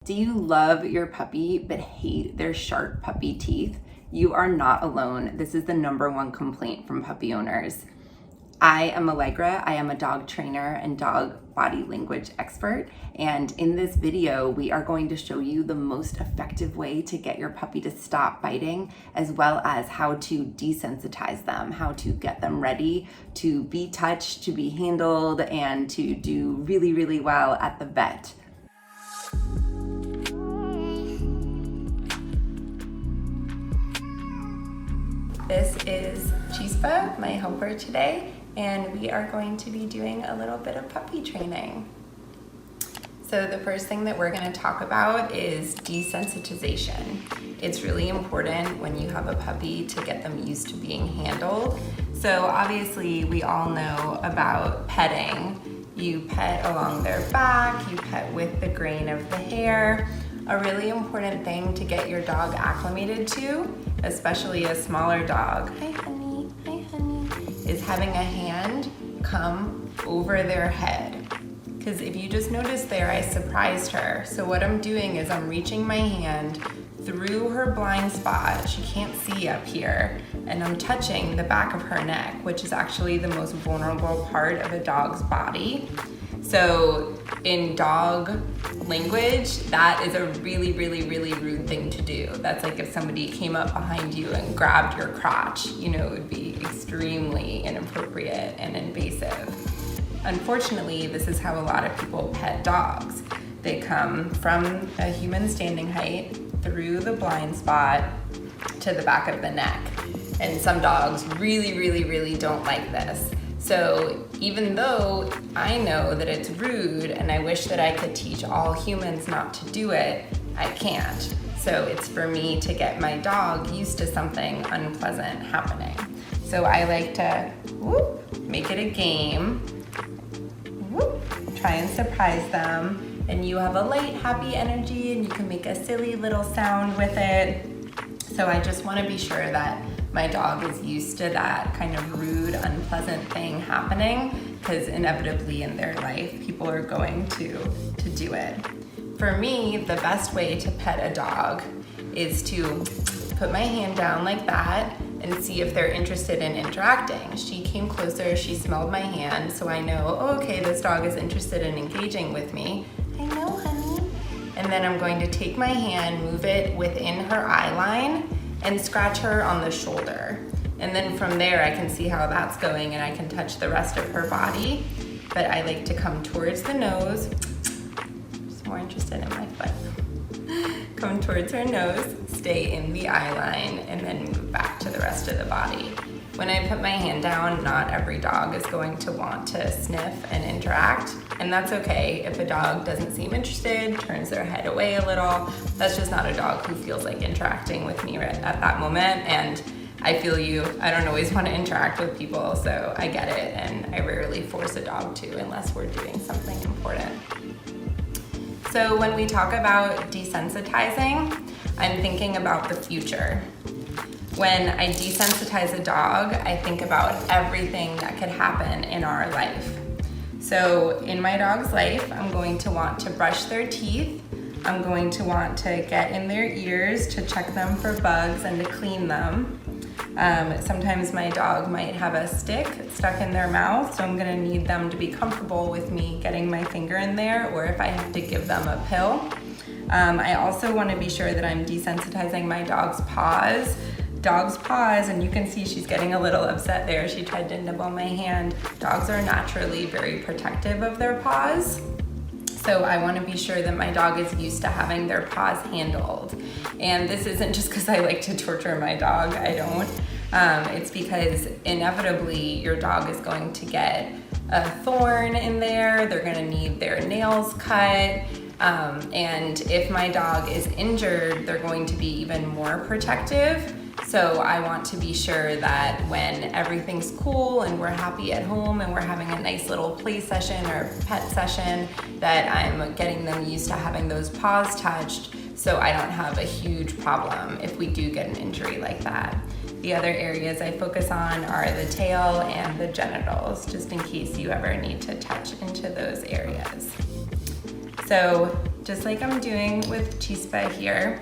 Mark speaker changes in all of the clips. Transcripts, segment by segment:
Speaker 1: Do you love your puppy but hate their sharp puppy teeth? You are not alone. This is the #1 complaint from puppy owners. I am Allegra. I am a dog trainer and dog body language expert. And in this video, we are going to show you the most effective way to get your puppy to stop biting, as well as how to desensitize them, how to get them ready to be touched, to be handled, and to do really, really well at the vet. This is Chispa, my helper today, and we are going to be doing a little bit of puppy training. So the first thing that we're going to talk about is desensitization. It's really important when you have a puppy to get them used to being handled. So obviously we all know about petting. You pet along their back, you pet with the grain of the hair. A really important thing to get your dog acclimated to, especially a smaller dog, hi honey, is having a hand come over their head. Because if you just noticed there, I surprised her. So what I'm doing is I'm reaching my hand through her blind spot, she can't see up here, and I'm touching the back of her neck, which is actually the most vulnerable part of a dog's body. So in dog language, that is a really, really, really rude thing to do. That's like if somebody came up behind you and grabbed your crotch, it would be extremely inappropriate and invasive. Unfortunately, this is how a lot of people pet dogs. They come from a human standing height through the blind spot to the back of the neck. And some dogs really, really, really don't like this. So even though I know that it's rude and I wish that I could teach all humans not to do it, I can't. So it's for me to get my dog used to something unpleasant happening. So I like to make it a game, try and surprise them, and you have a light, happy energy and you can make a silly little sound with it. So I just want to be sure that my dog is used to that kind of rude, unpleasant thing happening, because inevitably in their life, people are going to do it. For me, the best way to pet a dog is to put my hand down like that and see if they're interested in interacting. She came closer, she smelled my hand, so I know, oh, okay, this dog is interested in engaging with me. I know, honey. And then I'm going to take my hand, move it within her eye line, and scratch her on the shoulder. And then from there, I can see how that's going and I can touch the rest of her body. But I like to come towards the nose. She's more interested in my foot. Come towards her nose, stay in the eye line, and then move back to the rest of the body. When I put my hand down, not every dog is going to want to sniff and interact, and that's okay. If a dog doesn't seem interested, turns their head away a little, that's just not a dog who feels like interacting with me right at that moment, and I feel you. I don't always want to interact with people, so I get it, and I rarely force a dog to unless we're doing something important. So when we talk about desensitizing, I'm thinking about the future. When I desensitize a dog, I think about everything that could happen in our life. So in my dog's life, I'm going to want to brush their teeth. I'm going to want to get in their ears to check them for bugs and to clean them. Sometimes my dog might have a stick stuck in their mouth, so I'm gonna need them to be comfortable with me getting my finger in there, or if I have to give them a pill. I also wanna be sure that I'm desensitizing my dog's paws. Dog's paws, and you can see she's getting a little upset there. She tried to nibble my hand. Dogs are naturally very protective of their paws. So I want to be sure that my dog is used to having their paws handled. And this isn't just because I like to torture my dog, I don't. It's because inevitably your dog is going to get a thorn in there, they're gonna need their nails cut, and if my dog is injured, they're going to be even more protective. So I want to be sure that when everything's cool and we're happy at home and we're having a nice little play session or pet session, that I'm getting them used to having those paws touched so I don't have a huge problem if we do get an injury like that. The other areas I focus on are the tail and the genitals, just in case you ever need to touch into those areas. So just like I'm doing with Chispa here.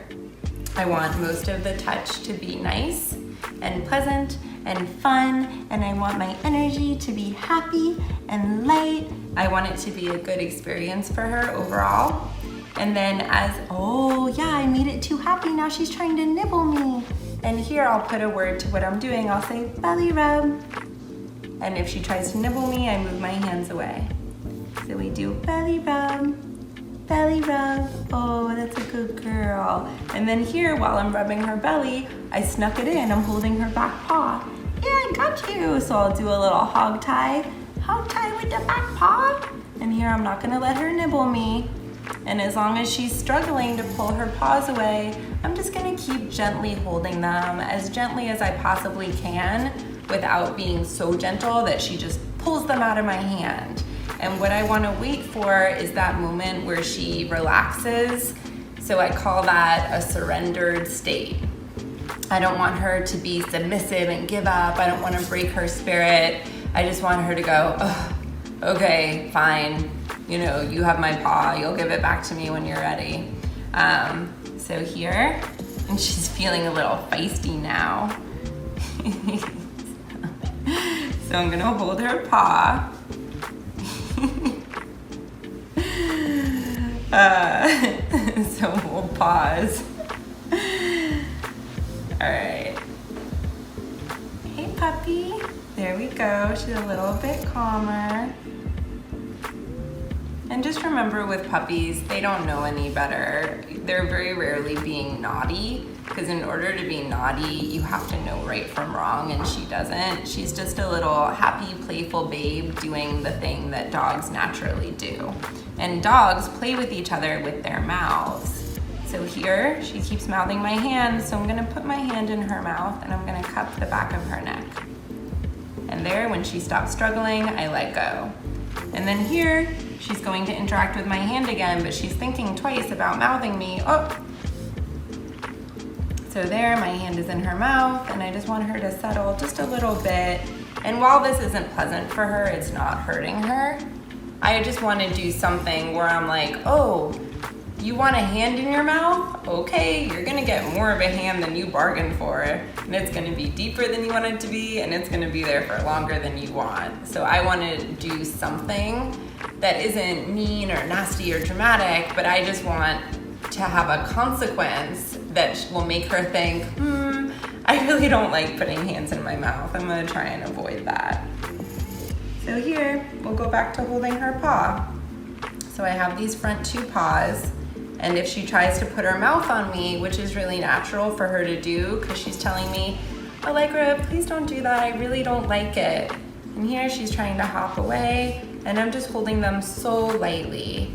Speaker 1: I want most of the touch to be nice and pleasant and fun, and I want my energy to be happy and light. I want it to be a good experience for her overall. And then oh yeah, I made it too happy, now she's trying to nibble me. And here I'll put a word to what I'm doing. I'll say belly rub. And if she tries to nibble me, I move my hands away. So we do belly rub, belly rub. Oh, that's a good girl. And then here, while I'm rubbing her belly, I snuck it in. I'm holding her back paw. Yeah, I got you. So I'll do a little hog tie with the back paw. And here I'm not gonna let her nibble me. And as long as she's struggling to pull her paws away, I'm just gonna keep gently holding them, as gently as I possibly can, without being so gentle that she just pulls them out of my hand. And what I wanna wait for is that moment where she relaxes. So I call that a surrendered state. I don't want her to be submissive and give up. I don't wanna break her spirit. I just want her to go, oh, okay, fine. You know, you have my paw, you'll give it back to me when you're ready. So here, and she's feeling a little feisty now. So I'm gonna hold her paw. So we'll pause. All right. Hey puppy, there we go. She's a little bit calmer. And just remember with puppies, they don't know any better. They're very rarely being naughty, because in order to be naughty, you have to know right from wrong, and she doesn't. She's just a little happy, playful babe doing the thing that dogs naturally do. And dogs play with each other with their mouths. So here, she keeps mouthing my hand, so I'm gonna put my hand in her mouth and I'm gonna cup the back of her neck. And there, when she stops struggling, I let go. And then here, she's going to interact with my hand again, but she's thinking twice about mouthing me. Oh! So there, my hand is in her mouth, and I just want her to settle just a little bit. And while this isn't pleasant for her, it's not hurting her. I just want to do something where I'm like, oh, you want a hand in your mouth? Okay, you're gonna get more of a hand than you bargained for, and it's gonna be deeper than you want it to be, and it's gonna be there for longer than you want. So I want to do something that isn't mean or nasty or dramatic, but I just want to have a consequence that will make her think, I really don't like putting hands in my mouth. I'm gonna try and avoid that. So here, we'll go back to holding her paw. So I have these front two paws, and if she tries to put her mouth on me, which is really natural for her to do, because she's telling me, Allegra, please don't do that, I really don't like it. And here she's trying to hop away, and I'm just holding them so lightly.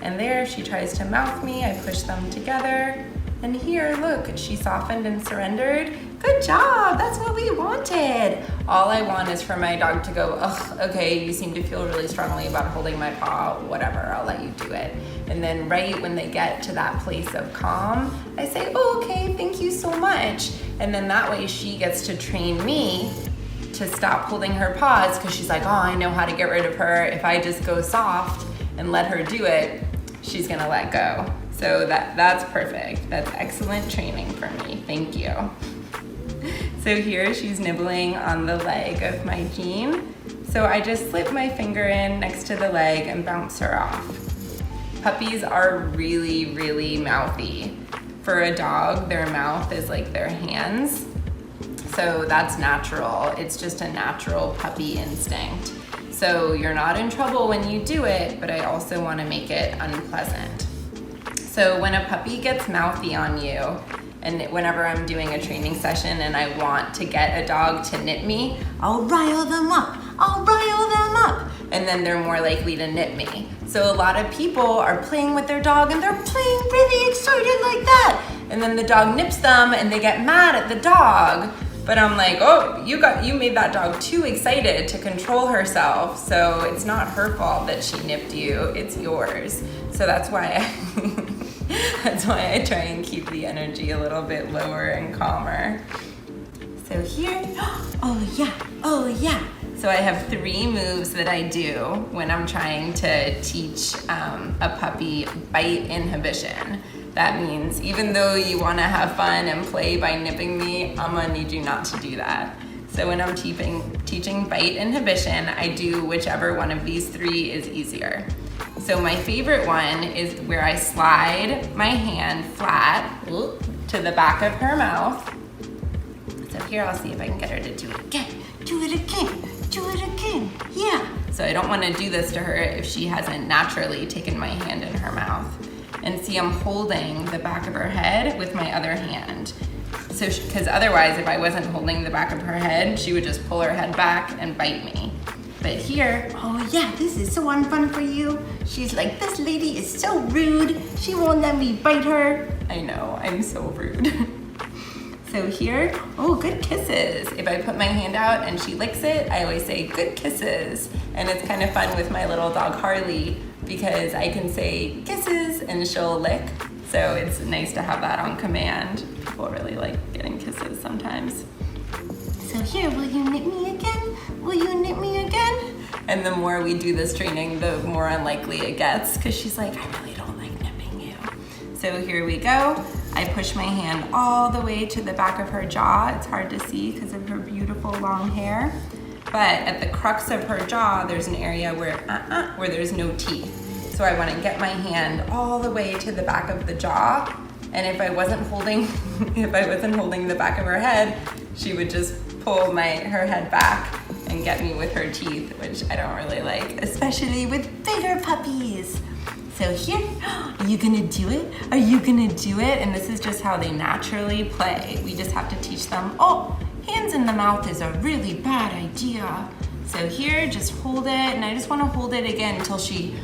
Speaker 1: And there, if she tries to mouth me, I push them together. And here, look, she softened and surrendered. Good job, that's what we wanted. All I want is for my dog to go, ugh, okay, you seem to feel really strongly about holding my paw, whatever, I'll let you do it. And then right when they get to that place of calm, I say, oh, okay, thank you so much. And then that way she gets to train me to stop holding her paws, because she's like, oh, I know how to get rid of her. If I just go soft and let her do it, she's gonna let go. So that's perfect. That's excellent training for me. Thank you. So here she's nibbling on the leg of my jean. So I just slip my finger in next to the leg and bounce her off. Puppies are really, really mouthy. For a dog, their mouth is like their hands. So that's natural. It's just a natural puppy instinct. So you're not in trouble when you do it, but I also want to make it unpleasant. So when a puppy gets mouthy on you, and whenever I'm doing a training session and I want to get a dog to nip me, I'll rile them up, and then they're more likely to nip me. So a lot of people are playing with their dog and they're playing really excited like that, and then the dog nips them and they get mad at the dog. But I'm like, oh, you made that dog too excited to control herself, so it's not her fault that she nipped you, it's yours. So that's why I try and keep the energy a little bit lower and calmer. So here, oh yeah, So I have 3 moves that I do when I'm trying to teach a puppy bite inhibition. That means even though you want to have fun and play by nipping me, I'm gonna need you not to do that. So when I'm teaching bite inhibition, I do whichever one of these 3 is easier. So my favorite one is where I slide my hand flat to the back of her mouth. So here, I'll see if I can get her to do it again. Do it again, do it again, yeah. So I don't wanna do this to her if she hasn't naturally taken my hand in her mouth. And see, I'm holding the back of her head with my other hand. So, because otherwise, if I wasn't holding the back of her head, she would just pull her head back and bite me. But here, oh yeah, this is so unfun for you. She's like, this lady is so rude. She won't let me bite her. I know, I'm so rude. So here, oh, good kisses. If I put my hand out and she licks it, I always say, good kisses. And it's kind of fun with my little dog, Harley, because I can say kisses and she'll lick. So it's nice to have that on command. People really like getting kisses sometimes. So here, will you nip me again? Will you nip me again? And the more we do this training, the more unlikely it gets, because she's like, I really don't like nipping you. So here we go. I push my hand all the way to the back of her jaw. It's hard to see because of her beautiful long hair. But at the crux of her jaw, there's an area where there's no teeth. So I want to get my hand all the way to the back of the jaw. And if I wasn't holding the back of her head, she would just pull her head back and get me with her teeth, which I don't really like, especially with bigger puppies. So here, are you gonna do it? Are you gonna do it? And this is just how they naturally play. We just have to teach them, oh, hands in the mouth is a really bad idea. So here, just hold it, and I just wanna hold it again until she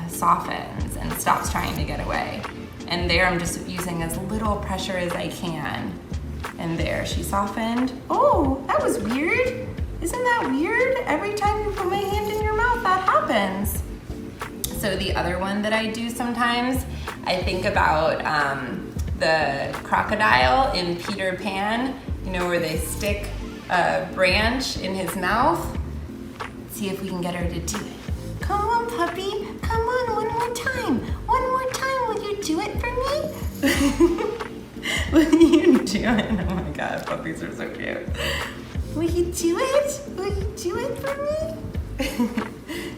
Speaker 1: softens and stops trying to get away. And there, I'm just using as little pressure as I can. And there, she softened. Oh, that was weird. Isn't that weird? Every time you put my hand in your mouth, that happens. So the other one that I do sometimes, I think about the crocodile in Peter Pan, you know, where they stick a branch in his mouth. See if we can get her to do it. Come on, puppy. Come on, one more time. One more time. Will you do it for me? Will you do it? Oh my God, puppies are so cute. Will you do it? Will you do it for me?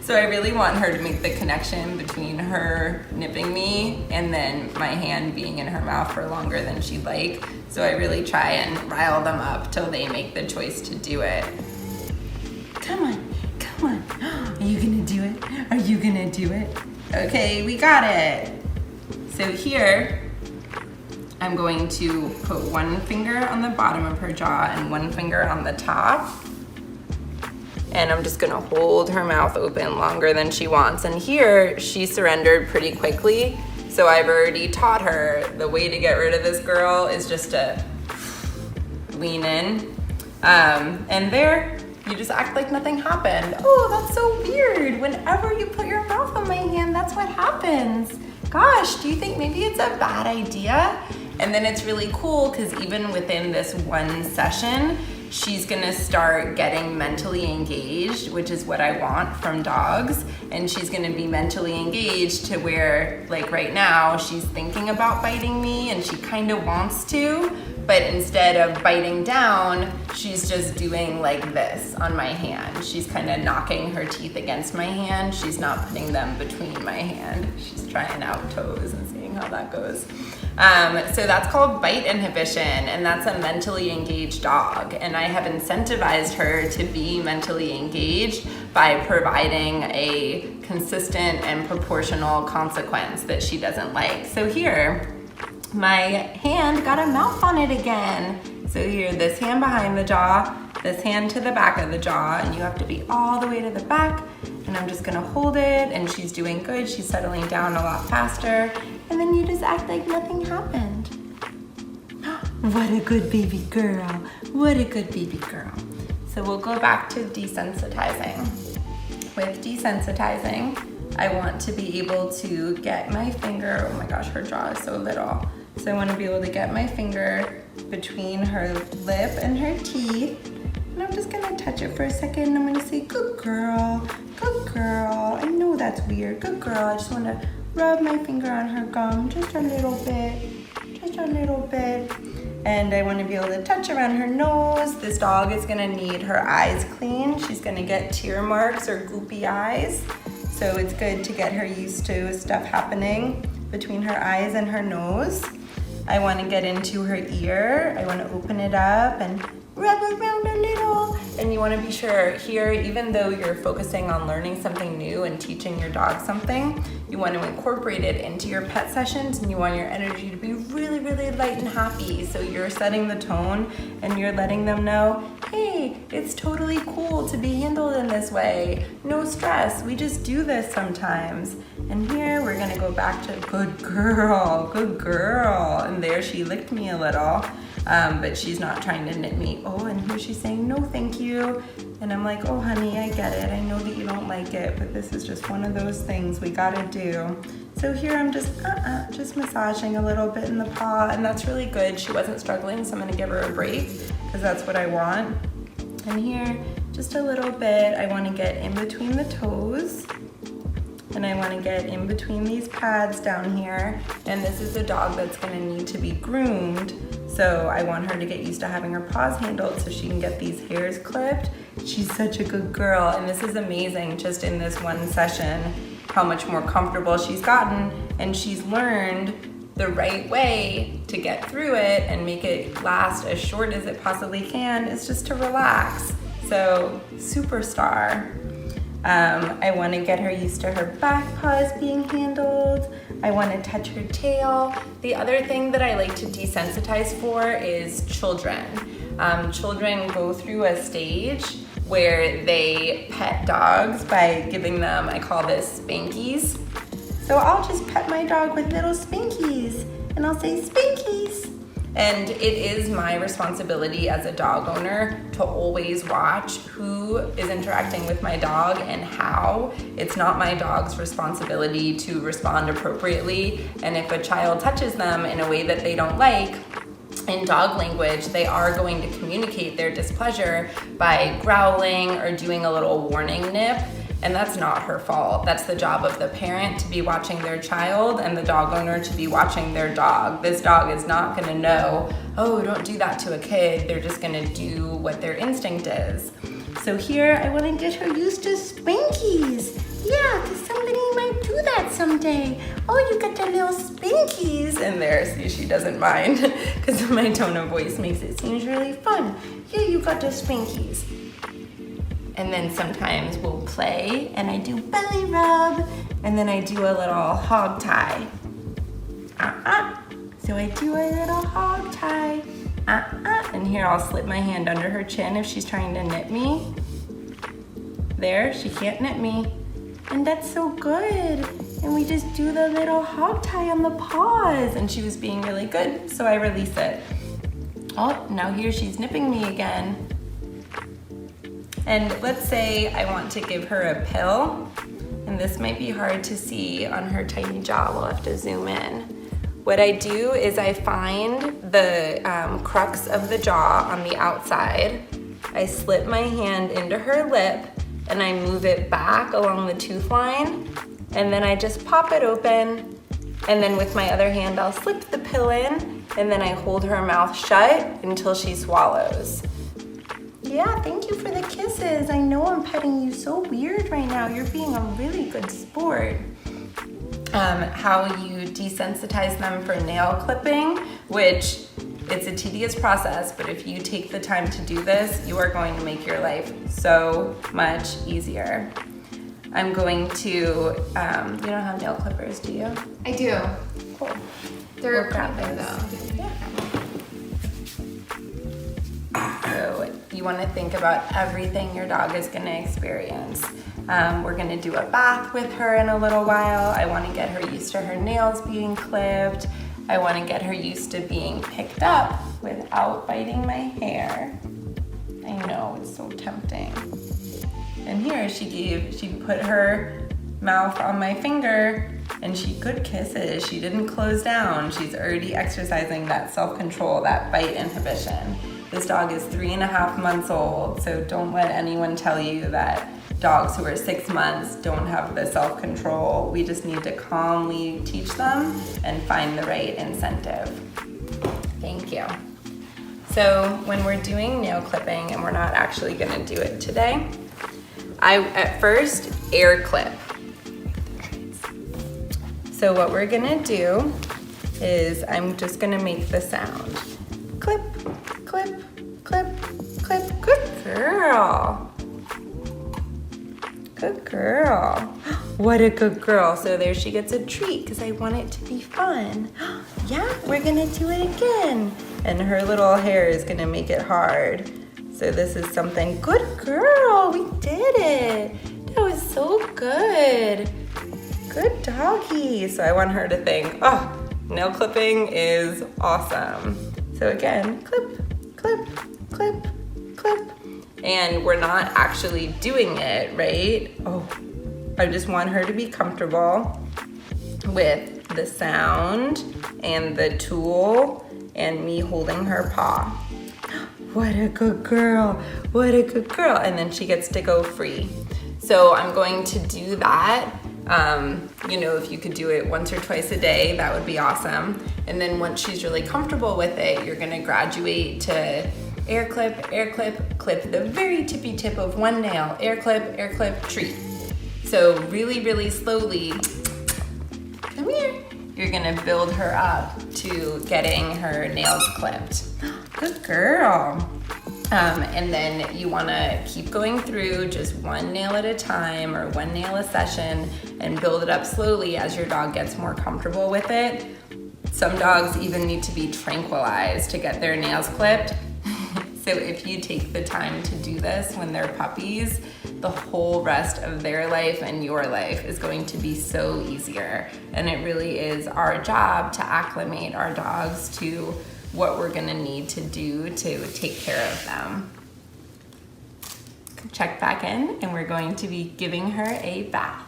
Speaker 1: So I really want her to make the connection between her nipping me and then my hand being in her mouth for longer than she'd like. So I really try and rile them up till they make the choice to do it. Come on, come on. Are you gonna do it? Are you gonna do it? Okay, we got it. So here, I'm going to put one finger on the bottom of her jaw and one finger on the top. And I'm just gonna hold her mouth open longer than she wants. And here, she surrendered pretty quickly. So I've already taught her the way to get rid of this girl is just to lean in. And there, you just act like nothing happened. Oh, that's so weird. Whenever you put your mouth on my hand, that's what happens. Gosh, do you think maybe it's a bad idea? And then it's really cool because even within this one session, she's gonna start getting mentally engaged, which is what I want from dogs. And she's gonna be mentally engaged to where, like right now, she's thinking about biting me and she kind of wants to, but instead of biting down, she's just doing like this on my hand. She's kind of knocking her teeth against my hand. She's not putting them between my hand. She's trying out toes and seeing how that goes. So that's called bite inhibition, and that's a mentally engaged dog. And I have incentivized her to be mentally engaged by providing a consistent and proportional consequence that she doesn't like. So here, my hand got a mouth on it again. So here, this hand behind the jaw, this hand to the back of the jaw, and you have to be all the way to the back. And I'm just gonna hold it, and she's doing good. She's settling down a lot faster. And then you just act like nothing happened. What a good baby girl. What a good baby girl. So we'll go back to desensitizing. With desensitizing, I want to be able to get my finger, oh my gosh, her jaw is so little. So I want to be able to get my finger between her lip and her teeth And I'm just gonna touch it for a second. I'm gonna say, good girl, good girl. I know that's weird, good girl. I just wanna rub my finger on her gum just a little bit, just a little bit. And I wanna be able to touch around her nose. This dog is gonna need her eyes clean. She's gonna get tear marks or goopy eyes. So it's good to get her used to stuff happening between her eyes and her nose. I wanna get into her ear. I wanna open it up and rub around a little. And you wanna be sure here, even though you're focusing on learning something new and teaching your dog something, you want to incorporate it into your pet sessions, and you want your energy to be really, really light and happy. So you're setting the tone and you're letting them know, hey, it's totally cool to be handled in this way. No stress, we just do this sometimes. And here we're gonna go back to good girl, good girl. And there she licked me a little. But she's not trying to nip me. Oh, and here she's saying, no, thank you. And I'm like, oh, honey, I get it. I know that you don't like it, but this is just one of those things we gotta do. So here I'm just massaging a little bit in the paw, and that's really good. She wasn't struggling, so I'm gonna give her a break, because that's what I want. And here, just a little bit, I wanna get in between the toes, and I wanna get in between these pads down here. And this is a dog that's gonna need to be groomed. So I want her to get used to having her paws handled so she can get these hairs clipped. She's such a good girl, and this is amazing just in this one session, how much more comfortable she's gotten, and she's learned the right way to get through it and make it last as short as it possibly can is just to relax. So, superstar. I want to get her used to her back paws being handled. I want to touch her tail. The other thing that I like to desensitize for is children. Children go through a stage where they pet dogs by giving them, I call this spankies. So I'll just pet my dog with little spankies, and I'll say spankies. And it is my responsibility as a dog owner to always watch who is interacting with my dog and how. It's not my dog's responsibility to respond appropriately. And if a child touches them in a way that they don't like, in dog language, they are going to communicate their displeasure by growling or doing a little warning nip. And that's not her fault. That's the job of the parent to be watching their child and the dog owner to be watching their dog. This dog is not gonna know, oh, don't do that to a kid. They're just gonna do what their instinct is. So here, I wanna get her used to spankies. Yeah, because somebody might do that someday. Oh, you got the little spankies. And there, see, she doesn't mind because my tone of voice makes it seem really fun. Yeah, you got the spankies. And then sometimes we'll play and I do belly rub and then I do a little hog tie. So I do a little hog tie. And here I'll slip my hand under her chin if she's trying to nip me. There, she can't nip me. And that's so good. And we just do the little hog tie on the paws. And she was being really good, so I release it. Oh, now here she's nipping me again. And let's say I want to give her a pill, and this might be hard to see on her tiny jaw. We'll have to zoom in. What I do is I find the crux of the jaw on the outside. I slip my hand into her lip, and I move it back along the tooth line, and then I just pop it open, and then with my other hand I'll slip the pill in, and then I hold her mouth shut until she swallows. Yeah, thank you for the kisses. I know I'm petting you so weird right now. You're being a really good sport. How you desensitize them for nail clipping, which it's a tedious process, but if you take the time to do this, you are going to make your life so much easier. I'm going to, you don't have nail clippers, do you?
Speaker 2: I do.
Speaker 1: Cool.
Speaker 2: They're crapping though.
Speaker 1: Yeah. So you want to think about everything your dog is going to experience. We're going to do a bath with her in a little while. I want to get her used to her nails being clipped. I want to get her used to being picked up without biting my hair. I know, it's so tempting. And here she put her mouth on my finger and she good kisses. She didn't close down. She's already exercising that self-control, that bite inhibition. This dog is 3.5 months old, so don't let anyone tell you that dogs who are 6 months don't have the self-control. We just need to calmly teach them and find the right incentive. Thank you. So when we're doing nail clipping, and we're not actually gonna do it today, I at first air clip. So what we're gonna do is I'm just gonna make the sound. Clip, clip, clip, clip. Good girl. Good girl. What a good girl. So there she gets a treat because I want it to be fun. Yeah, we're gonna do it again. And her little hair is gonna make it hard. So this is something, good girl, we did it. That was so good. Good doggy. So I want her to think, oh, nail clipping is awesome. So again, clip, clip, clip, clip. And we're not actually doing it, right? Oh, I just want her to be comfortable with the sound and the tool and me holding her paw. What a good girl, what a good girl. And then she gets to go free. So I'm going to do that. You know, if you could do it once or twice a day, that would be awesome. And then once she's really comfortable with it, you're gonna graduate to air clip, clip the very tippy tip of one nail, air clip, treat. So really, really slowly, come here. You're gonna build her up to getting her nails clipped. Good girl. And then you wanna keep going through just one nail at a time or one nail a session and build it up slowly as your dog gets more comfortable with it. Some dogs even need to be tranquilized to get their nails clipped. So if you take the time to do this when they're puppies, the whole rest of their life and your life is going to be so easier. And it really is our job to acclimate our dogs to what we're gonna need to do to take care of them. Check back in and we're going to be giving her a bath.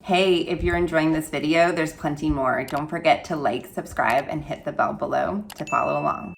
Speaker 1: Hey, if you're enjoying this video, there's plenty more. Don't forget to like, subscribe, and hit the bell below to follow along.